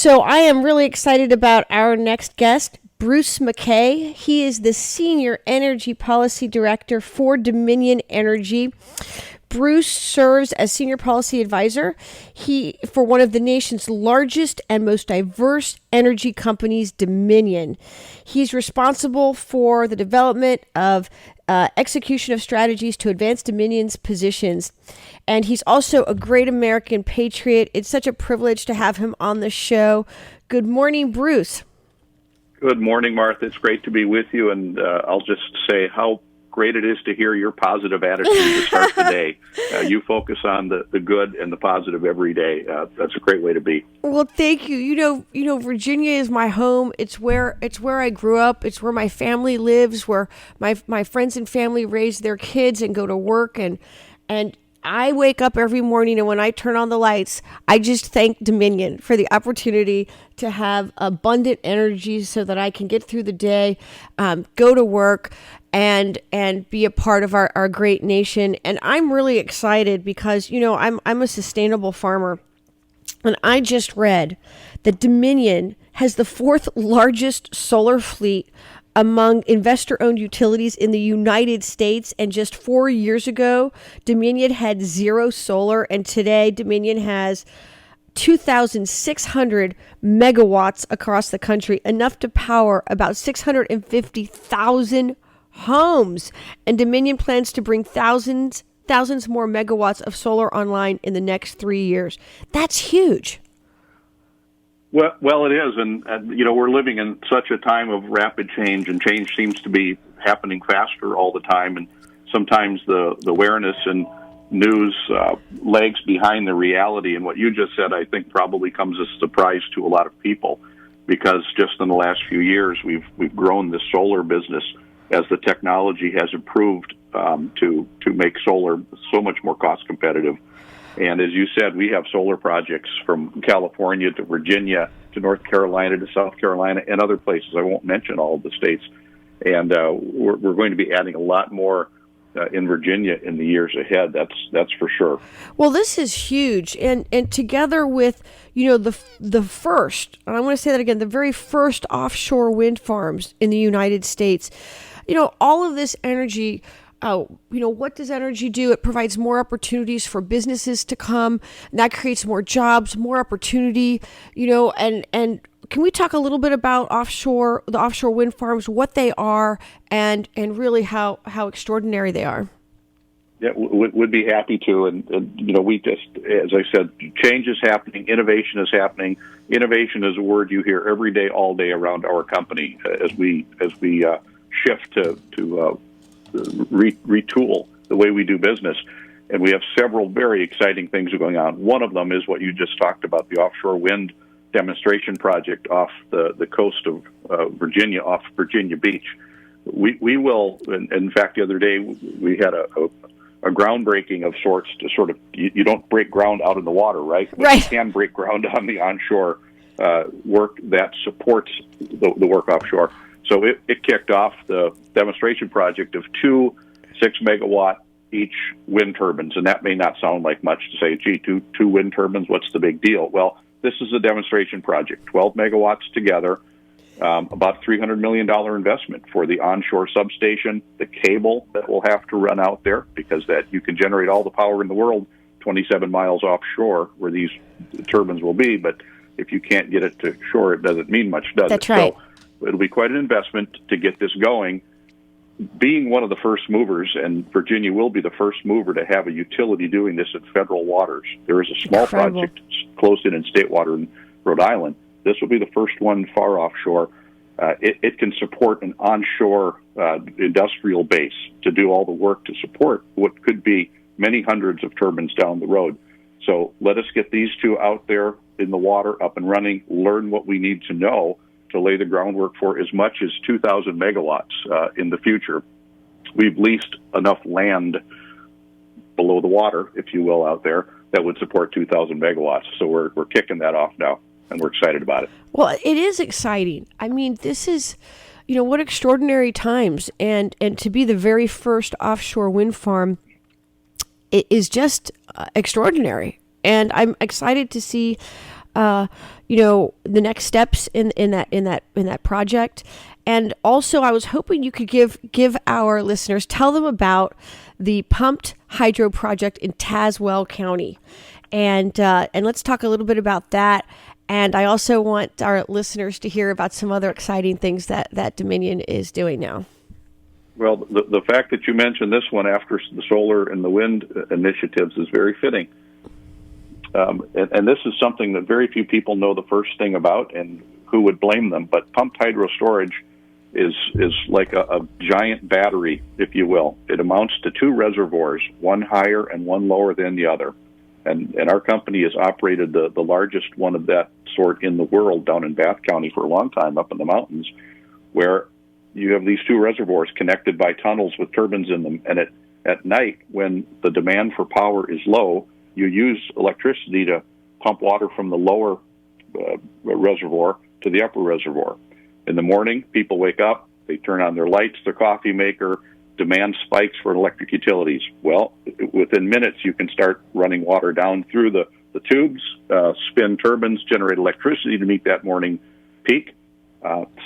So I am really excited about our next guest, Bruce McKay. He is the Senior Energy Policy Director for Dominion Energy. Bruce serves as Senior Policy Advisor for one of the nation's largest and most diverse energy companies, Dominion. He's responsible for the development of execution of strategies to advance Dominion's positions. And he's also a great American patriot. It's such a privilege to have him on the show. Good morning, Bruce. Good morning, Martha. It's great to be with you. And I'll just say how great it is to hear your positive attitude to start the day. You focus on the good and the positive every day. That's a great way to be. Well, thank you. You know, Virginia is my home. It's where I grew up. It's where my family lives, where my friends and family raise their kids and go to work. And I wake up every morning, and when I turn on the lights, I just thank Dominion for the opportunity to have abundant energy so that I can get through the day, go to work, and be a part of our great nation. And I'm really excited because, you know, I'm a sustainable farmer, and I just read that Dominion has the fourth largest solar fleet among investor-owned utilities in the United States. And just 4 years ago, Dominion had zero solar, and today Dominion has 2,600 megawatts across the country, enough to power about 650,000 homes. And Dominion plans to bring thousands more megawatts of solar online in the next 3 years. That's huge. Well, it is, and you know, we're living in such a time of rapid change, and change seems to be happening faster all the time, and sometimes the awareness and news lags behind the reality. And what you just said, I think, probably comes as a surprise to a lot of people, because just in the last few years, we've grown the solar business as the technology has improved to make solar so much more cost competitive. And as you said, we have solar projects from California to Virginia to North Carolina to South Carolina and other places. I won't mention all of the states. And we're going to be adding a lot more in Virginia in the years ahead. That's for sure. Well, this is huge. And together with, you know, the first, and I want to say that again, the very first offshore wind farms in the United States, you know, all of this energy. You know, what does energy do? It provides more opportunities for businesses to come, and that creates more jobs, more opportunity, you know, and can we talk a little bit about the offshore wind farms, what they are, and really how extraordinary they are? Yeah, would be happy to. And you know, we just, as I said, change is happening, innovation is happening. Innovation is a word you hear every day, all day around our company as we shift to retool the way we do business. And we have several very exciting things going on. One of them is what you just talked about, the offshore wind demonstration project off the coast of Virginia, off Virginia Beach. We will, in fact, the other day we had a groundbreaking of sorts to sort of, you don't break ground out in the water, right? Right. You can break ground on the onshore work that supports the work offshore. So it kicked off the demonstration project of 2 6-megawatt each wind turbines. And that may not sound like much to say, gee, two wind turbines, what's the big deal? Well, this is a demonstration project, 12 megawatts together, about $300 million investment for the onshore substation, the cable that will have to run out there, because that you can generate all the power in the world 27 miles offshore where these turbines will be. But if you can't get it to shore, it doesn't mean much, does it? That's right. So it'll be quite an investment to get this going. Being one of the first movers, and Virginia will be the first mover to have a utility doing this in federal waters. There is a small project close in state water in Rhode Island. This will be the first one far offshore. It can support an onshore industrial base to do all the work to support what could be many hundreds of turbines down the road. So let us get these two out there in the water, up and running, learn what we need to know to lay the groundwork for as much as 2,000 megawatts in the future. We've leased enough land below the water, if you will, out there that would support 2,000 megawatts. So we're kicking that off now, and we're excited about it. Well, it is exciting. I mean, this is, you know, what extraordinary times. And to be the very first offshore wind farm, it is just extraordinary. And I'm excited to see the next steps in that project. And also, I was hoping you could give our listeners, tell them about the pumped hydro project in Tazewell County, and let's talk a little bit about that. And I also want our listeners to hear about some other exciting things that Dominion is doing now. Well, the fact that you mentioned this one after the solar and the wind initiatives is very fitting. And this is something that very few people know the first thing about, and who would blame them. But pumped hydro storage is like a giant battery, if you will. It amounts to two reservoirs, one higher and one lower than the other. And our company has operated the largest one of that sort in the world down in Bath County for a long time, up in the mountains, where you have these two reservoirs connected by tunnels with turbines in them. And at night, when the demand for power is low, you use electricity to pump water from the lower reservoir to the upper reservoir. In the morning, people wake up, they turn on their lights, their coffee maker, demand spikes for electric utilities. Well, within minutes, you can start running water down through the tubes, spin turbines, generate electricity to meet that morning peak.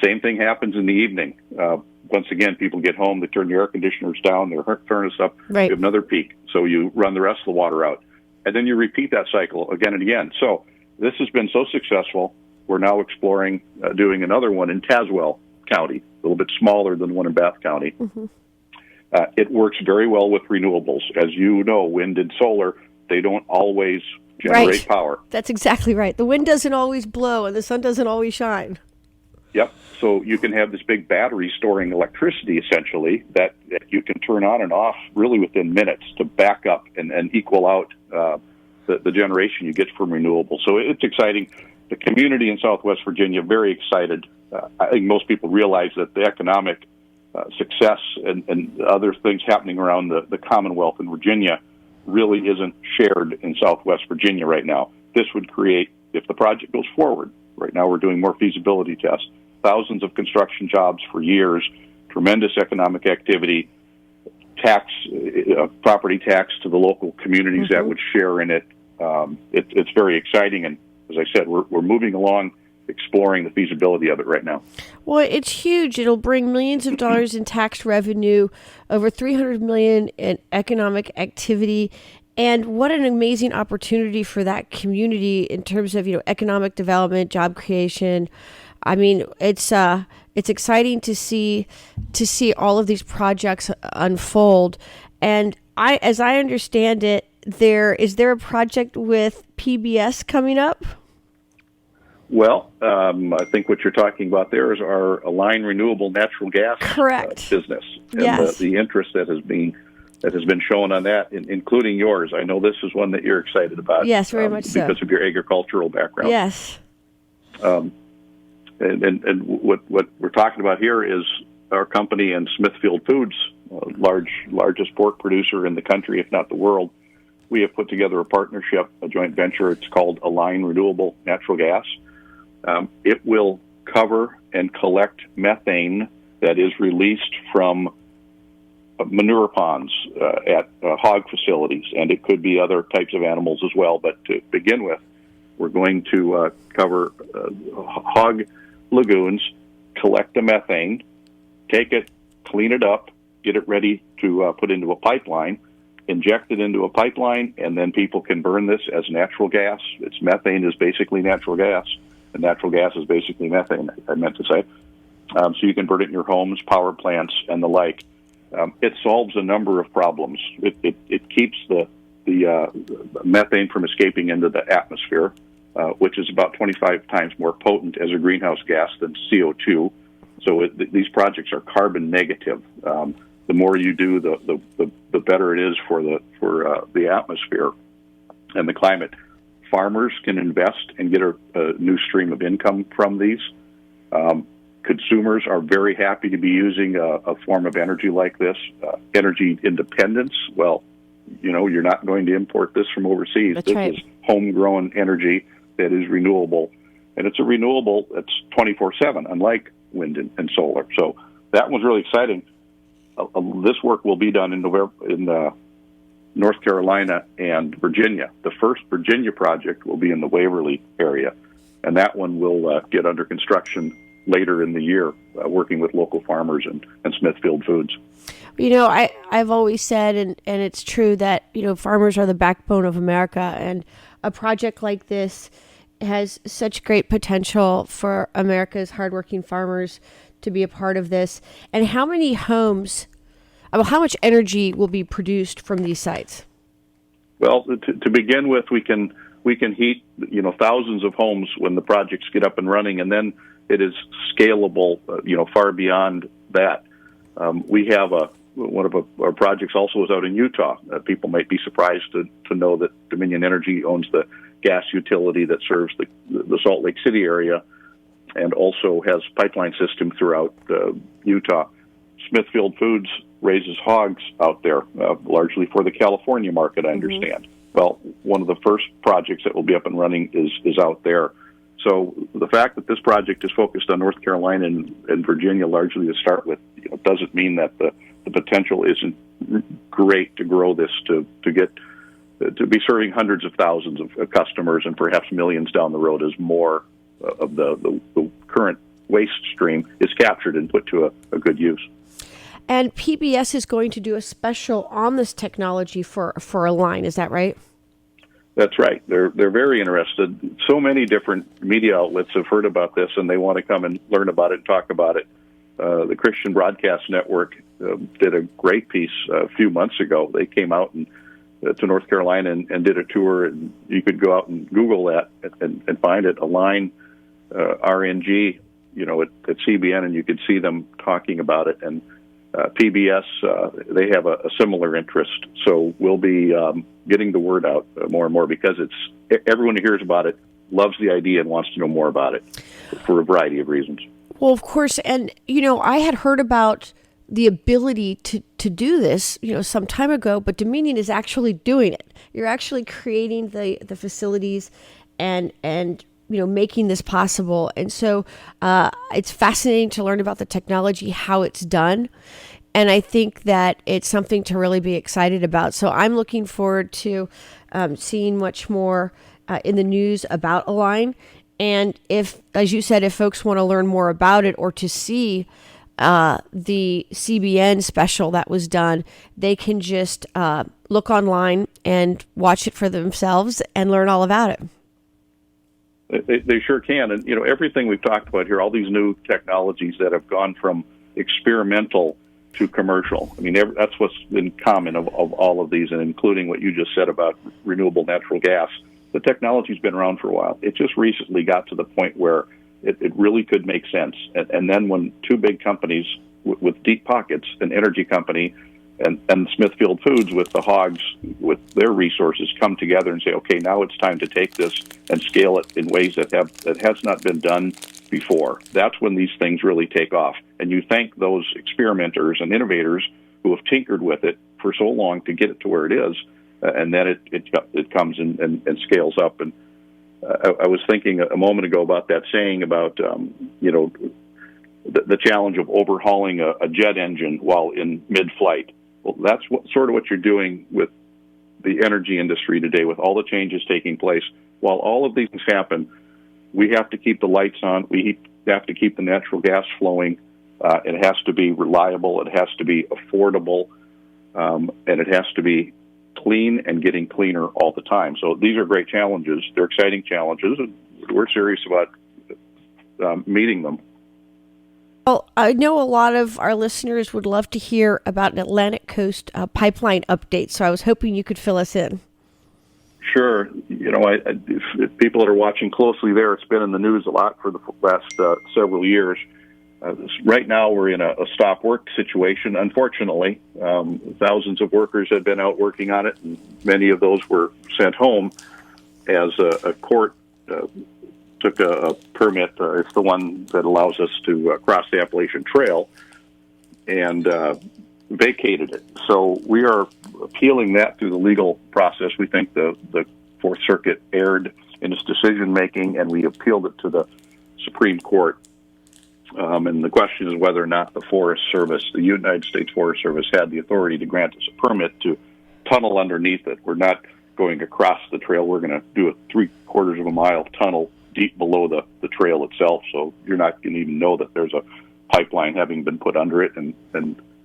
Same thing happens in the evening. Once again, people get home, they turn their air conditioners down, their furnace up, right. You have another peak. So you run the rest of the water out. And then you repeat that cycle again and again. So this has been so successful, we're now exploring doing another one in Tazewell County, a little bit smaller than the one in Bath County. Mm-hmm. It works very well with renewables. As you know, wind and solar, they don't always generate power. That's exactly right. The wind doesn't always blow and the sun doesn't always shine. Yep. So you can have this big battery storing electricity, essentially, that you can turn on and off really within minutes to back up and equal out the generation you get from renewables. So it's exciting. The community in Southwest Virginia, very excited. I think most people realize that the economic success and other things happening around the Commonwealth in Virginia really isn't shared in Southwest Virginia right now. This would create, if the project goes forward, right now we're doing more feasibility tests, thousands of construction jobs for years, tremendous economic activity, property tax to the local communities that would share in it. It's very exciting, and as I said, we're moving along, exploring the feasibility of it right now. Well, it's huge. It'll bring millions of dollars in tax revenue, over $300 million in economic activity, and what an amazing opportunity for that community in terms of economic development, job creation. I mean, it's exciting to see all of these projects unfold. And as I understand it, is there a project with PBS coming up? Well, I think what you're talking about there is our Align Renewable Natural Gas business, and yes. the interest that has been shown on that, including yours. I know this is one that you're excited about. Yes, very much so. Because of your agricultural background. Yes. And what we're talking about here is our company and Smithfield Foods, largest pork producer in the country, if not the world. We have put together a partnership, a joint venture. It's called Align Renewable Natural Gas. It will cover and collect methane that is released from manure ponds at hog facilities, and it could be other types of animals as well. But to begin with, we're going to cover hog lagoons, collect the methane, take it, clean it up, get it ready to put into a pipeline, inject it into a pipeline, and then people can burn this as natural gas. Its methane is basically natural gas, and natural gas is basically methane, I meant to say. So you can burn it in your homes, power plants, and the like. It solves a number of problems. It keeps the methane from escaping into the atmosphere, which is about 25 times more potent as a greenhouse gas than CO2. So these projects are carbon negative. The more you do, the better it is for the atmosphere and the climate. Farmers can invest and get a new stream of income from these. Consumers are very happy to be using a form of energy like this. Energy independence, well, you're not going to import this from overseas. That's this right. is homegrown energy that is renewable, and it's a renewable that's 24/7, unlike wind and solar. So that one's really exciting. This work will be done in North Carolina and Virginia. The first Virginia project will be in the Waverly area. and that one will get under construction later in the year, working with local farmers and Smithfield Foods. I've always said, and it's true, that, farmers are the backbone of America, and a project like this has such great potential for America's hardworking farmers to be a part of this. And how many homes, how much energy will be produced from these sites? Well, to begin with, we can heat, thousands of homes when the projects get up and running, and then it is scalable, far beyond that. We have one of our projects also is out in Utah. People might be surprised to know that Dominion Energy owns the gas utility that serves the Salt Lake City area, and also has pipeline system throughout Utah. Smithfield Foods raises hogs out there, largely for the California market, I understand. Well, one of the first projects that will be up and running is out there. So the fact that this project is focused on North Carolina and Virginia largely to start with, doesn't mean that the potential isn't great to grow this to be serving hundreds of thousands of customers and perhaps millions down the road as more of the current waste stream is captured and put to a good use. And PBS is going to do a special on this technology for a line. Is that right? That's right. They're very interested. So many different media outlets have heard about this, and they want to come and learn about it and talk about it. The Christian Broadcast Network did a great piece a few months ago. They came out to North Carolina and did a tour, and you could go out and Google that and find it, Align RNG, at CBN, and you could see them talking about it. And PBS, they have a similar interest. So we'll be getting the word out more and more, because everyone who hears about it loves the idea and wants to know more about it for a variety of reasons. Well, of course. And, I had heard about the ability to do this, some time ago, but Dominion is actually doing it. You're actually creating the facilities and making this possible. And so it's fascinating to learn about the technology, how it's done. And I think that it's something to really be excited about. So I'm looking forward to seeing much more in the news about Align. And if, as you said, if folks want to learn more about it or to see the CBN special that was done, they can just look online and watch it for themselves and learn all about it. They sure can. And, everything we've talked about here, all these new technologies that have gone from experimental to commercial. I mean, that's what's in common of all of these, and including what you just said about renewable natural gas. The technology's been around for a while. It just recently got to the point where it really could make sense. And then when two big companies with deep pockets, an energy company and Smithfield Foods with the hogs, with their resources, come together and say, okay, now it's time to take this and scale it in ways that has not been done before. That's when these things really take off. And you thank those experimenters and innovators who have tinkered with it for so long to get it to where it is, and then it comes and scales up. And I was thinking a moment ago about that saying about the challenge of overhauling a jet engine while in mid-flight. Well, that's sort of what you're doing with the energy industry today, with all the changes taking place. While all of these things happen, we have to keep the lights on. We have to keep the natural gas flowing. It has to be reliable. It has to be affordable. And it has to be clean and getting cleaner all the time. So these are great challenges. They're exciting challenges, and we're serious about meeting them. Well, I know a lot of our listeners would love to hear about an Atlantic Coast pipeline update, so I was hoping you could fill us in. Sure. If people that are watching closely there, it's been in the news a lot for the last several years. Right now, we're in a stop work situation, unfortunately. Thousands of workers had been out working on it, and many of those were sent home as a court took a permit. It's the one that allows us to cross the Appalachian Trail, and vacated it. So we are appealing that through the legal process. We think the Fourth Circuit erred in its decision-making, and we appealed it to the Supreme Court. And the question is whether or not the Forest Service, the United States Forest Service, had the authority to grant us a permit to tunnel underneath it. We're not going across the trail. We're going to do a 3/4 of a mile tunnel deep below the trail itself, so you're not going to even know that there's a pipeline having been put under it and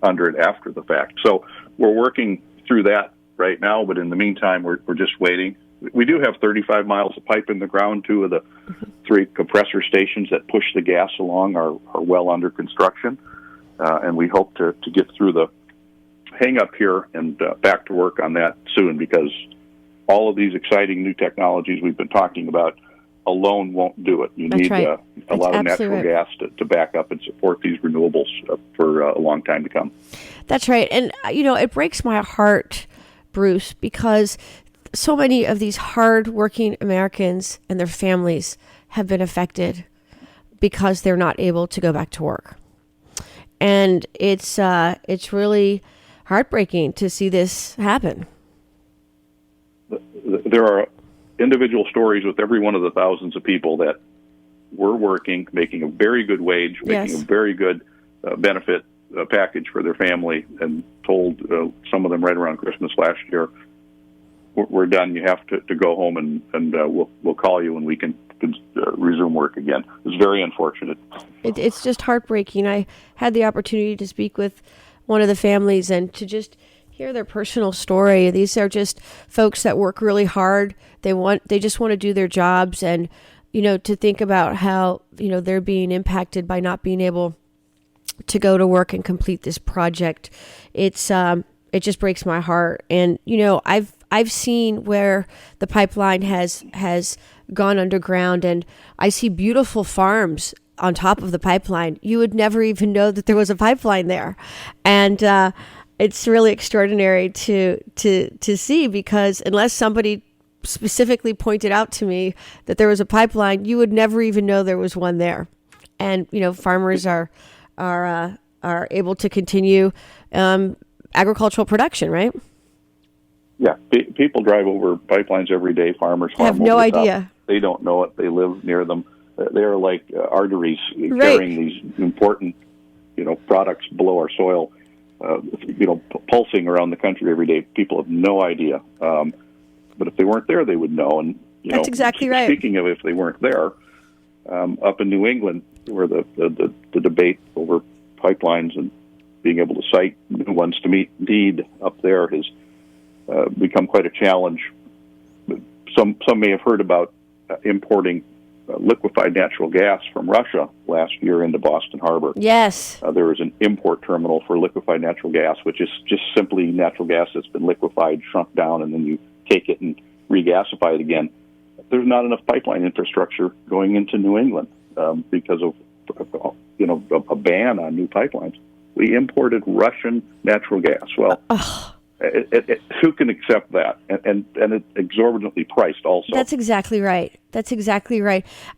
under it after the fact. So we're working through that right now, but in the meantime, we're just waiting. We do have 35 miles of pipe in the ground. 2 of the 3 compressor stations that push the gas along are well under construction, and we hope to get through the hang-up here and back to work on that soon, because all of these exciting new technologies we've been talking about alone won't do it. You need a lot of natural gas to back up and support these renewables for a long time to come. That's right. And, it breaks my heart, Bruce, because so many of these hard-working Americans and their families have been affected because they're not able to go back to work. And it's really heartbreaking to see this happen. There are individual stories with every one of the thousands of people that were working, making a very good wage, making a very good benefit package for their family, and told some of them right around Christmas last year, we're done. You have to go home, and we'll call you when we can resume work again. It's very unfortunate. It's just heartbreaking. I had the opportunity to speak with one of the families and to just hear their personal story. These are just folks that work really hard. They just want to do their jobs, and to think about how they're being impacted by not being able to go to work and complete this project. It just breaks my heart. And I've seen where the pipeline has gone underground, and I see beautiful farms on top of the pipeline. You would never even know that there was a pipeline there, and it's really extraordinary to see, because unless somebody specifically pointed out to me that there was a pipeline, you would never even know there was one there. And farmers are able to continue agricultural production, right? Yeah, people drive over pipelines every day. Farmers have no idea. They don't know it. They live near them. They're like arteries carrying these important, products below our soil, pulsing around the country every day. People have no idea. But if they weren't there, they would know. And that's exactly right. Speaking of if they weren't there, up in New England, where the debate over pipelines and being able to site new ones to meet need up there has become quite a challenge. Some may have heard about importing liquefied natural gas from Russia last year into Boston Harbor. Yes. There is an import terminal for liquefied natural gas, which is just simply natural gas that's been liquefied, shrunk down, and then you take it and regasify it again. There's not enough pipeline infrastructure going into New England because of a ban on new pipelines. We imported Russian natural gas. Well, who can accept that? And it's exorbitantly priced also. That's exactly right.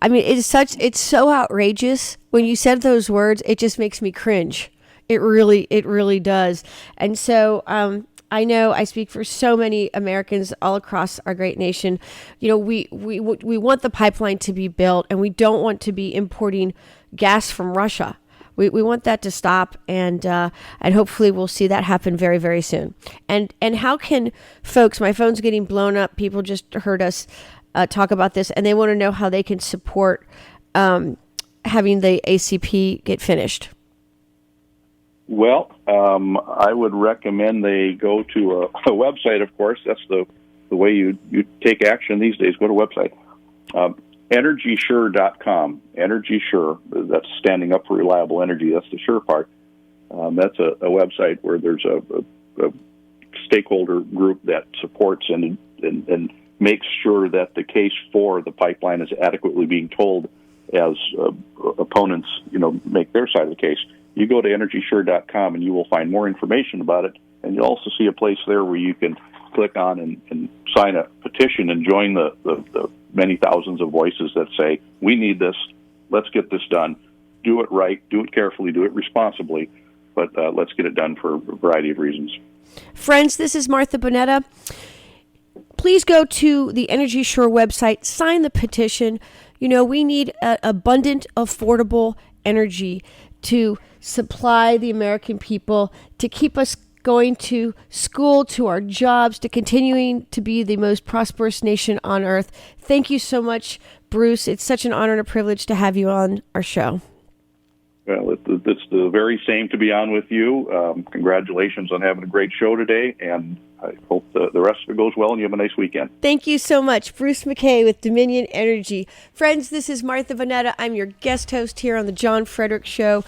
I mean, it's so outrageous. When you said those words, it just makes me cringe. It really does. And so I know I speak for so many Americans all across our great nation. We want the pipeline to be built, and we don't want to be importing gas from Russia. We want that to stop, and hopefully we'll see that happen very, very soon. And how can folks? My phone's getting blown up. People just heard us talk about this, and they want to know how they can support having the ACP get finished. Well, I would recommend they go to a website. Of course, that's the way you take action these days. Go to a website. EnergySure.com. EnergySure, that's standing up for reliable energy. That's the sure part. That's a website where there's a stakeholder group that supports and makes sure that the case for the pipeline is adequately being told as opponents, make their side of the case. You go to EnergySure.com and you will find more information about it, and you'll also see a place there where you can click on and sign a petition and join the many thousands of voices that say, we need this, let's get this done, do it right, do it carefully, do it responsibly, but let's get it done for a variety of reasons. Friends, this is Martha Boneta. Please go to the Energy Sure website, sign the petition. We need abundant, affordable energy to supply the American people, to keep us going to school, to our jobs, to continuing to be the most prosperous nation on earth. Thank you so much, Bruce, it's such an honor and a privilege to have you on our show. Well, it's the very same to be on with you. Congratulations on having a great show today, and I hope the rest of it goes well and you have a nice weekend. Thank you so much. Bruce McKay with Dominion Energy. Friends, this is Martha Boneta. I'm your guest host here on the John Fredericks Show.